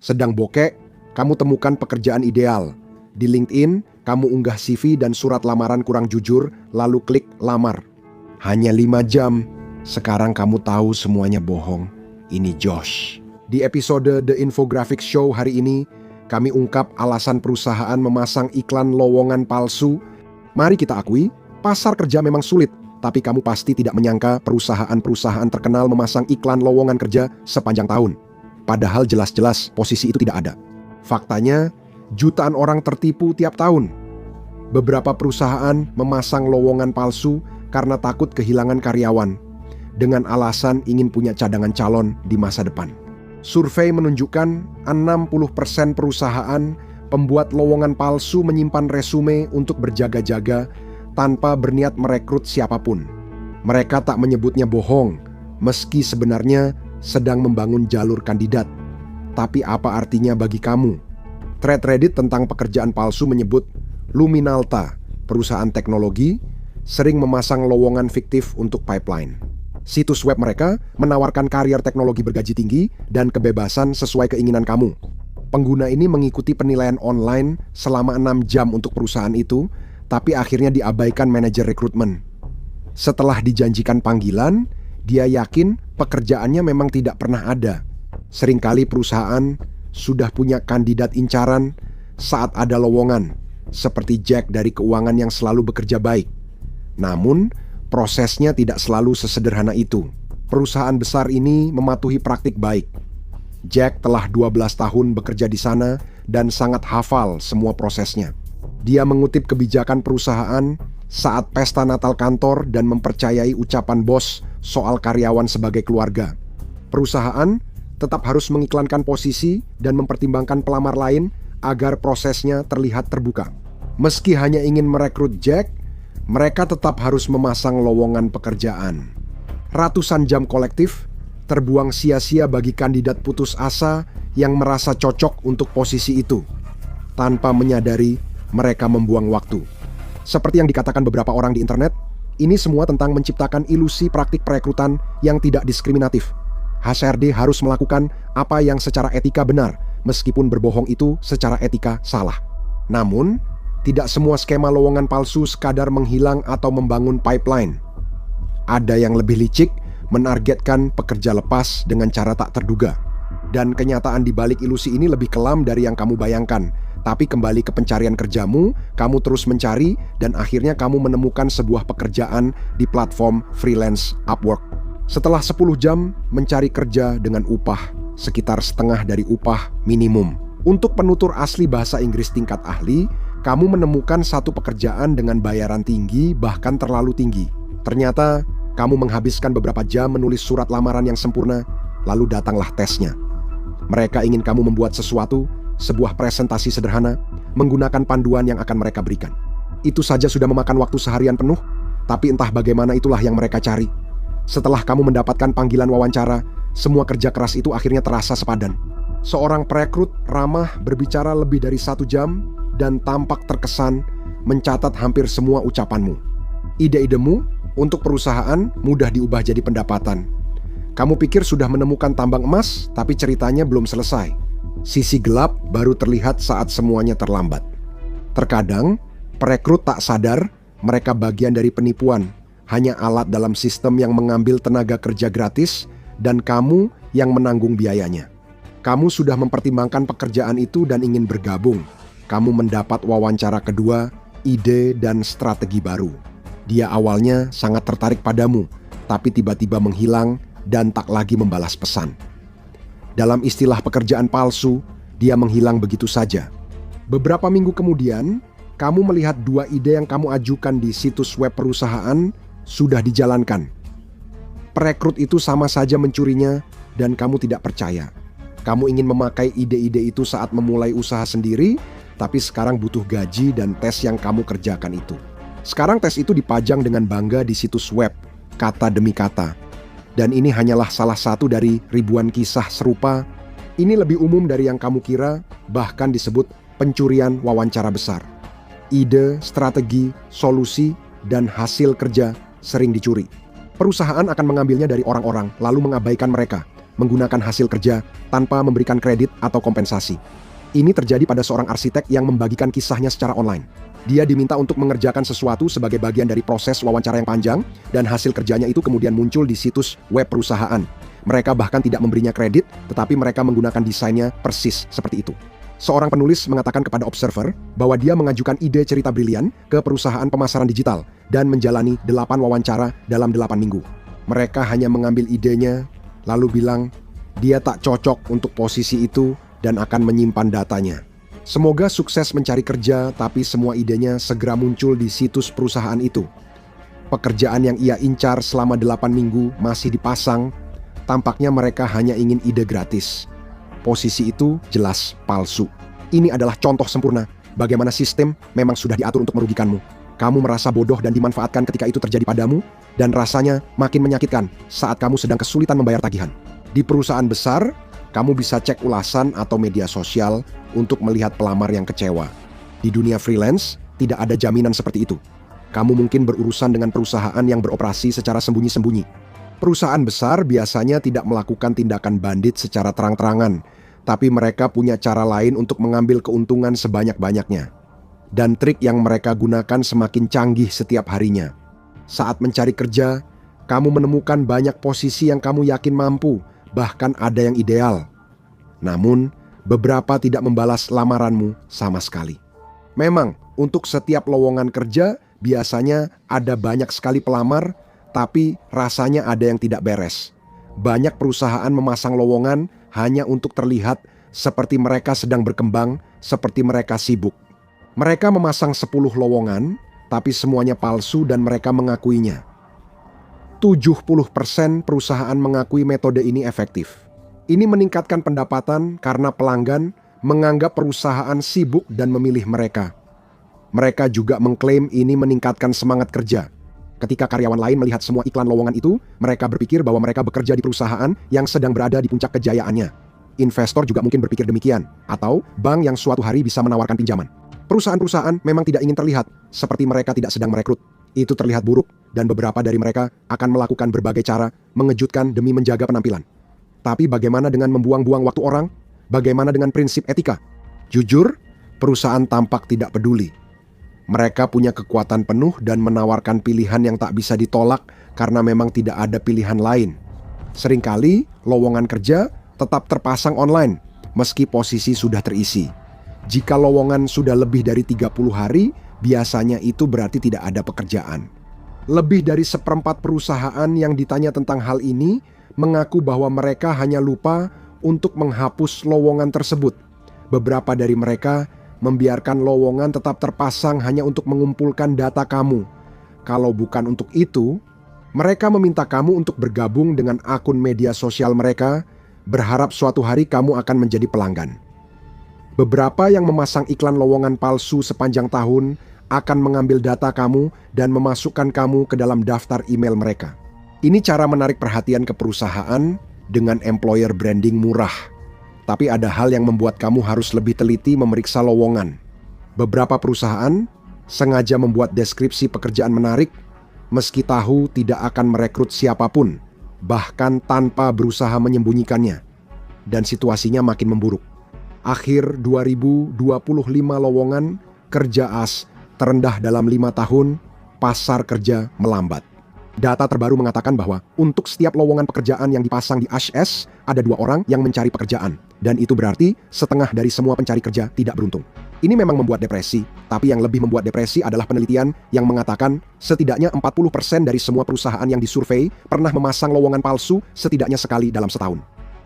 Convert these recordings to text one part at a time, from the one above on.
Sedang bokek, kamu temukan pekerjaan ideal. Di LinkedIn, kamu unggah CV dan surat lamaran kurang jujur, lalu klik lamar. Hanya 5 jam, sekarang kamu tahu semuanya bohong. Ini Josh. Di episode The Infographics Show hari ini, kami ungkap alasan perusahaan memasang iklan lowongan palsu. Mari kita akui, pasar kerja memang sulit, tapi kamu pasti tidak menyangka perusahaan-perusahaan terkenal memasang iklan lowongan kerja sepanjang tahun. Padahal jelas-jelas posisi itu tidak ada. Faktanya, jutaan orang tertipu tiap tahun. Beberapa perusahaan memasang lowongan palsu karena takut kehilangan karyawan, dengan alasan ingin punya cadangan calon di masa depan. Survei menunjukkan 60% perusahaan pembuat lowongan palsu menyimpan resume untuk berjaga-jaga tanpa berniat merekrut siapapun. Mereka tak menyebutnya bohong, meski sebenarnya sedang membangun jalur kandidat. Tapi apa artinya bagi kamu? Thread Reddit tentang pekerjaan palsu menyebut Luminalta, perusahaan teknologi, sering memasang lowongan fiktif untuk pipeline. Situs web mereka menawarkan karier teknologi bergaji tinggi dan kebebasan sesuai keinginan kamu. Pengguna ini mengikuti penilaian online selama 6 jam untuk perusahaan itu, tapi akhirnya diabaikan manajer rekrutmen. Setelah dijanjikan panggilan, dia yakin pekerjaannya memang tidak pernah ada. Seringkali perusahaan sudah punya kandidat incaran saat ada lowongan, seperti Jack dari keuangan yang selalu bekerja baik. Namun, prosesnya tidak selalu sesederhana itu. Perusahaan besar ini mematuhi praktik baik. Jack telah 12 tahun bekerja di sana dan sangat hafal semua prosesnya. Dia mengutip kebijakan perusahaan saat pesta Natal kantor dan mempercayai ucapan bos soal karyawan sebagai keluarga. Perusahaan tetap harus mengiklankan posisi dan mempertimbangkan pelamar lain agar prosesnya terlihat terbuka. Meski hanya ingin merekrut Jack, mereka tetap harus memasang lowongan pekerjaan. Ratusan jam kolektif terbuang sia-sia bagi kandidat putus asa yang merasa cocok untuk posisi itu. Tanpa menyadari, mereka membuang waktu. Seperti yang dikatakan beberapa orang di internet, ini semua tentang menciptakan ilusi praktik perekrutan yang tidak diskriminatif. HRD harus melakukan apa yang secara etika benar, meskipun berbohong itu secara etika salah. Namun, tidak semua skema lowongan palsu sekadar menghilang atau membangun pipeline. Ada yang lebih licik, menargetkan pekerja lepas dengan cara tak terduga. Dan kenyataan di balik ilusi ini lebih kelam dari yang kamu bayangkan. Tapi kembali ke pencarian kerjamu, kamu terus mencari dan akhirnya kamu menemukan sebuah pekerjaan di platform freelance Upwork. Setelah 10 jam mencari kerja dengan upah sekitar setengah dari upah minimum. Untuk penutur asli bahasa Inggris tingkat ahli, kamu menemukan satu pekerjaan dengan bayaran tinggi, bahkan terlalu tinggi. Ternyata, kamu menghabiskan beberapa jam menulis surat lamaran yang sempurna, lalu datanglah tesnya. Mereka ingin kamu membuat sesuatu, sebuah presentasi sederhana, menggunakan panduan yang akan mereka berikan. Itu saja sudah memakan waktu seharian penuh, tapi entah bagaimana itulah yang mereka cari. Setelah kamu mendapatkan panggilan wawancara, semua kerja keras itu akhirnya terasa sepadan. Seorang perekrut ramah berbicara lebih dari 1 jam dan tampak terkesan mencatat hampir semua ucapanmu. Ide-idemu untuk perusahaan mudah diubah jadi pendapatan. Kamu pikir sudah menemukan tambang emas, tapi ceritanya belum selesai. Sisi gelap baru terlihat saat semuanya terlambat. Terkadang, perekrut tak sadar mereka bagian dari penipuan, hanya alat dalam sistem yang mengambil tenaga kerja gratis dan kamu yang menanggung biayanya. Kamu sudah mempertimbangkan pekerjaan itu dan ingin bergabung. Kamu mendapat wawancara kedua, ide dan strategi baru. Dia awalnya sangat tertarik padamu, tapi tiba-tiba menghilang dan tak lagi membalas pesan. Dalam istilah pekerjaan palsu, dia menghilang begitu saja. Beberapa minggu kemudian, kamu melihat 2 ide yang kamu ajukan di situs web perusahaan sudah dijalankan. Perekrut itu sama saja mencurinya dan kamu tidak percaya. Kamu ingin memakai ide-ide itu saat memulai usaha sendiri, tapi sekarang butuh gaji dan tes yang kamu kerjakan itu. Sekarang tes itu dipajang dengan bangga di situs web, kata demi kata. Dan ini hanyalah salah satu dari ribuan kisah serupa. Ini lebih umum dari yang kamu kira, bahkan disebut pencurian wawancara besar. Ide, strategi, solusi, dan hasil kerja sering dicuri. Perusahaan akan mengambilnya dari orang-orang, lalu mengabaikan mereka. menggunakan hasil kerja tanpa memberikan kredit atau kompensasi. Ini terjadi pada seorang arsitek yang membagikan kisahnya secara online. Dia diminta untuk mengerjakan sesuatu sebagai bagian dari proses wawancara yang panjang, dan hasil kerjanya itu kemudian muncul di situs web perusahaan. Mereka bahkan tidak memberinya kredit, tetapi mereka menggunakan desainnya persis seperti itu. Seorang penulis mengatakan kepada Observer bahwa dia mengajukan ide cerita brilian ke perusahaan pemasaran digital dan menjalani 8 wawancara dalam 8 minggu. Mereka hanya mengambil idenya, lalu bilang dia tak cocok untuk posisi itu dan akan menyimpan datanya. Semoga sukses mencari kerja, tapi semua idenya segera muncul di situs perusahaan itu. Pekerjaan yang ia incar selama 8 minggu masih dipasang. Tampaknya mereka hanya ingin ide gratis. Posisi itu jelas palsu. Ini adalah contoh sempurna bagaimana sistem memang sudah diatur untuk merugikanmu. Kamu merasa bodoh dan dimanfaatkan ketika itu terjadi padamu, dan rasanya makin menyakitkan saat kamu sedang kesulitan membayar tagihan. Di perusahaan besar, kamu bisa cek ulasan atau media sosial untuk melihat pelamar yang kecewa. Di dunia freelance, tidak ada jaminan seperti itu. Kamu mungkin berurusan dengan perusahaan yang beroperasi secara sembunyi-sembunyi. Perusahaan besar biasanya tidak melakukan tindakan bandit secara terang-terangan, tapi mereka punya cara lain untuk mengambil keuntungan sebanyak-banyaknya. Dan trik yang mereka gunakan semakin canggih setiap harinya. Saat mencari kerja, kamu menemukan banyak posisi yang kamu yakin mampu, bahkan ada yang ideal. Namun, beberapa tidak membalas lamaranmu sama sekali. Memang, untuk setiap lowongan kerja, biasanya ada banyak sekali pelamar, tapi rasanya ada yang tidak beres. Banyak perusahaan memasang lowongan hanya untuk terlihat seperti mereka sedang berkembang, seperti mereka sibuk. Mereka memasang 10 lowongan, tapi semuanya palsu dan mereka mengakuinya. 70% perusahaan mengakui metode ini efektif. Ini meningkatkan pendapatan karena pelanggan menganggap perusahaan sibuk dan memilih mereka. Mereka juga mengklaim ini meningkatkan semangat kerja. Ketika karyawan lain melihat semua iklan lowongan itu, mereka berpikir bahwa mereka bekerja di perusahaan yang sedang berada di puncak kejayaannya. Investor juga mungkin berpikir demikian, atau bank yang suatu hari bisa menawarkan pinjaman. Perusahaan-perusahaan memang tidak ingin terlihat seperti mereka tidak sedang merekrut. Itu terlihat buruk, dan beberapa dari mereka akan melakukan berbagai cara mengejutkan demi menjaga penampilan. Tapi bagaimana dengan membuang-buang waktu orang? Bagaimana dengan prinsip etika? Jujur, perusahaan tampak tidak peduli. Mereka punya kekuatan penuh dan menawarkan pilihan yang tak bisa ditolak karena memang tidak ada pilihan lain. Seringkali, lowongan kerja tetap terpasang online, meski posisi sudah terisi. Jika lowongan sudah lebih dari 30 hari, biasanya itu berarti tidak ada pekerjaan. Lebih dari 1/4 perusahaan yang ditanya tentang hal ini mengaku bahwa mereka hanya lupa untuk menghapus lowongan tersebut. Beberapa dari mereka membiarkan lowongan tetap terpasang hanya untuk mengumpulkan data kamu. Kalau bukan untuk itu, mereka meminta kamu untuk bergabung dengan akun media sosial mereka, berharap suatu hari kamu akan menjadi pelanggan. Beberapa yang memasang iklan lowongan palsu sepanjang tahun akan mengambil data kamu dan memasukkan kamu ke dalam daftar email mereka. Ini cara menarik perhatian ke perusahaan dengan employer branding murah. Tapi ada hal yang membuat kamu harus lebih teliti memeriksa lowongan. Beberapa perusahaan sengaja membuat deskripsi pekerjaan menarik, meski tahu tidak akan merekrut siapapun, bahkan tanpa berusaha menyembunyikannya. Dan situasinya makin memburuk. Akhir 2025 lowongan kerja as terendah dalam 5 tahun, pasar kerja melambat. Data terbaru mengatakan bahwa untuk setiap lowongan pekerjaan yang dipasang di ASH, ada 2 orang yang mencari pekerjaan. Dan itu berarti setengah dari semua pencari kerja tidak beruntung. Ini memang membuat depresi, tapi yang lebih membuat depresi adalah penelitian yang mengatakan setidaknya 40% dari semua perusahaan yang disurvei pernah memasang lowongan palsu setidaknya sekali dalam setahun.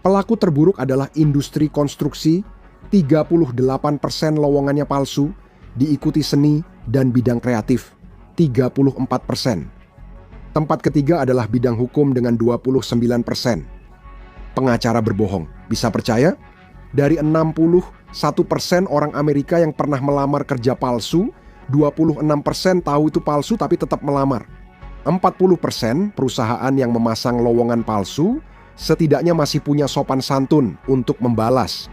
Pelaku terburuk adalah industri konstruksi, 38% lowongannya palsu, diikuti seni dan bidang kreatif, 34%. Tempat ketiga adalah bidang hukum dengan 29%. Pengacara berbohong. Bisa percaya? Dari 61% orang Amerika yang pernah melamar kerja palsu, 26% tahu itu palsu tapi tetap melamar. 40% perusahaan yang memasang lowongan palsu setidaknya masih punya sopan santun untuk membalas.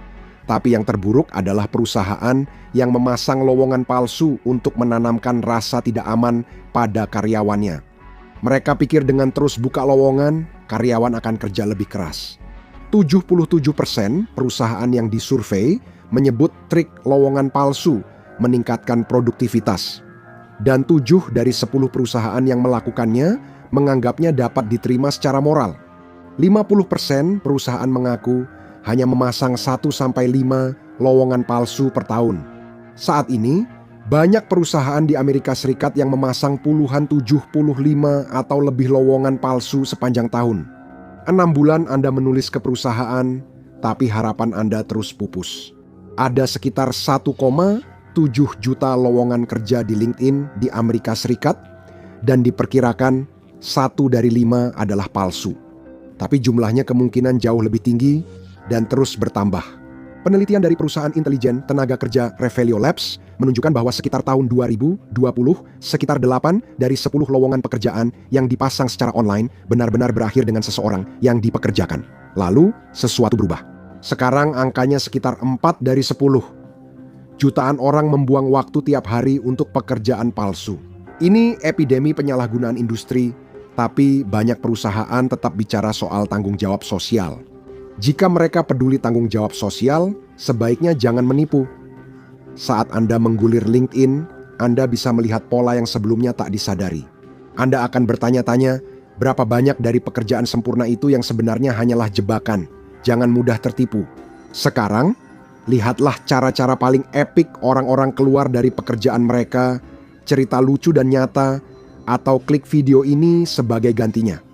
Tapi yang terburuk adalah perusahaan yang memasang lowongan palsu untuk menanamkan rasa tidak aman pada karyawannya. Mereka pikir dengan terus buka lowongan, karyawan akan kerja lebih keras. 77% perusahaan yang disurvei menyebut trik lowongan palsu meningkatkan produktivitas. Dan 7 dari 10 perusahaan yang melakukannya menganggapnya dapat diterima secara moral. 50% perusahaan mengaku hanya memasang 1-5 lowongan palsu per tahun. Saat ini, banyak perusahaan di Amerika Serikat yang memasang puluhan 75 atau lebih lowongan palsu sepanjang tahun. 6 bulan Anda menulis ke perusahaan, tapi harapan Anda terus pupus. Ada sekitar 1,7 juta lowongan kerja di LinkedIn di Amerika Serikat, dan diperkirakan 1 dari 5 adalah palsu. Tapi jumlahnya kemungkinan jauh lebih tinggi dan terus bertambah. Penelitian dari perusahaan intelijen tenaga kerja Revelio Labs menunjukkan bahwa sekitar tahun 2020, sekitar 8 dari 10 lowongan pekerjaan yang dipasang secara online benar-benar berakhir dengan seseorang yang dipekerjakan. Lalu, sesuatu berubah. Sekarang angkanya sekitar 4 dari 10. Jutaan orang membuang waktu tiap hari untuk pekerjaan palsu. Ini epidemi penyalahgunaan industri, tapi banyak perusahaan tetap bicara soal tanggung jawab sosial. Jika mereka peduli tanggung jawab sosial, sebaiknya jangan menipu. Saat Anda menggulir LinkedIn, Anda bisa melihat pola yang sebelumnya tak disadari. Anda akan bertanya-tanya, berapa banyak dari pekerjaan sempurna itu yang sebenarnya hanyalah jebakan. Jangan mudah tertipu. Sekarang, lihatlah cara-cara paling epik orang-orang keluar dari pekerjaan mereka, cerita lucu dan nyata, atau klik video ini sebagai gantinya.